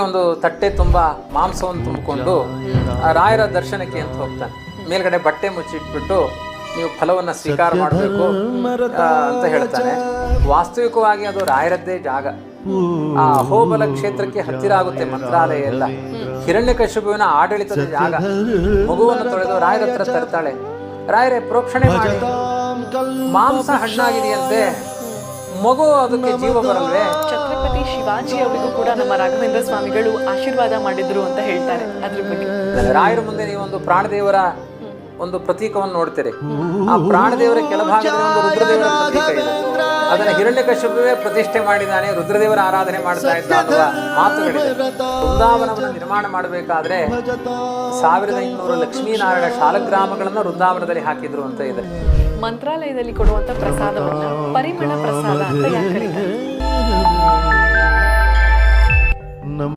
ಒಂದು ತಟ್ಟೆ ತುಂಬಾ ಮಾಂಸವನ್ನು ತುಂಬಿಕೊಂಡು ರಾಯರ ದರ್ಶನಕ್ಕೆ ಅಂತ ಹೋಗ್ತಾನೆ. ಮೇಲ್ಗಡೆ ಬಟ್ಟೆ ಮುಚ್ಚಿಟ್ಬಿಟ್ಟು ನೀವು ಫಲವನ್ನ ಸ್ವೀಕಾರ ಮಾಡಬೇಕು ಅಂತ ಹೇಳ್ತಾನೆ. ವಾಸ್ತವಿಕವಾಗಿ ಅದು ರಾಯರದ್ದೇ ಜಾಗ. ಆ ಅಹೋಬಲ ಕ್ಷೇತ್ರಕ್ಕೆ ಹತ್ತಿರ ಆಗುತ್ತೆ ಮಂತ್ರಾಲಯ ಎಲ್ಲ. ಹಿರಣ್ಯಕಶಿಪುವಿನ ಆಡಳಿತದ ಜಾಗ. ಮಗುವನ್ನು ತೊಳೆದು ರಾಯರ ಹತ್ರ ತರ್ತಾಳೆ. ರಾಯರೇ ಪ್ರೋಕ್ಷಣೆ ಮಾಡಿ, ಮಾಂಸ ಹಣ್ಣಾಗಿದೆಯಂತೆ, ಮಗು ಅದಕ್ಕೆ ಜೀವ ಬರಲ್ವೇ? ಛತ್ರಪತಿ ಶಿವಾಜಿ ಅವರಿಗೂ ಕೂಡ ನಮ್ಮ ರಾಘವೇಂದ್ರ ಸ್ವಾಮಿಗಳು ಆಶೀರ್ವಾದ ಮಾಡಿದ್ರು ಅಂತ ಹೇಳ್ತಾರೆ. ಅದ್ರ ಬಗ್ಗೆ ರಾಯರ ಮುಂದೆ ನೀವು ಒಂದು ಪ್ರಾಣದೇವರ ಒಂದು ಪ್ರತೀಕವನ್ನು ನೋಡ್ತೀರಿ. ಆ ಪ್ರಾಣದೇವರ ಕೆಳಭಾಗದಲ್ಲಿ ಒಂದು ರುದ್ರದೇವರ ಪ್ರತೀಕ ಇದೆ. ಅದನ್ನ ಹಿರಣ್ಯಕಶಿಪುವೇ ಪ್ರತಿಷ್ಠೆ ಮಾಡಿದ್ದಾನೆ, ರುದ್ರದೇವರ ಆರಾಧನೆ ಮಾಡ್ತಾ ಇದ್ದ ಅನ್ನುವ ಮಾತುಗಳಿದೆ. ವೃಂದಾವನವನ್ನು ನಿರ್ಮಾಣ ಮಾಡಬೇಕಾದ್ರೆ 1500 ಲಕ್ಷ್ಮೀನಾರಾಯಣ ಶಾಲಗ್ರಾಮಗಳನ್ನ ವೃಂದಾವನದಲ್ಲಿ ಹಾಕಿದ್ರು ಅಂತ ಇದೆ. ಮಂತ್ರಾಲಯದಲ್ಲಿ ಕೊಡುವಂತ ಪ್ರಸಾದವನ್ನ ಪರಿಮಳ ಪ್ರಸಾದ ಅಂತ ಯಾಕೆ ಕರೀತಾರೆ?